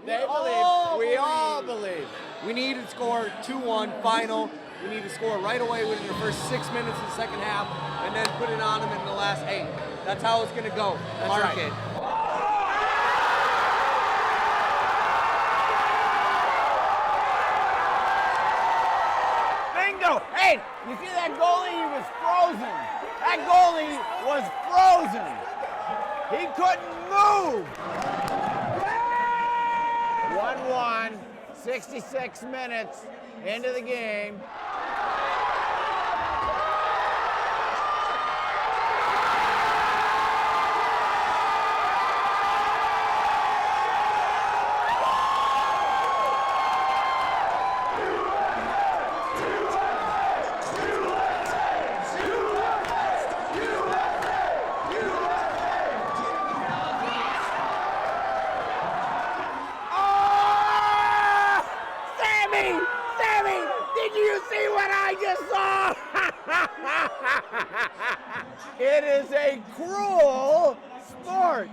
They believe. We all believe. We need to score 2-1 final. We need to score right away within the first 6 minutes of the second half, and then put it on them in the last 8. That's how it's going to go. Mark it. Bingo! Hey, you see that goalie? He was frozen. That goalie was frozen. He couldn't move. 1-1, 66 minutes into the game. It is a cruel sport.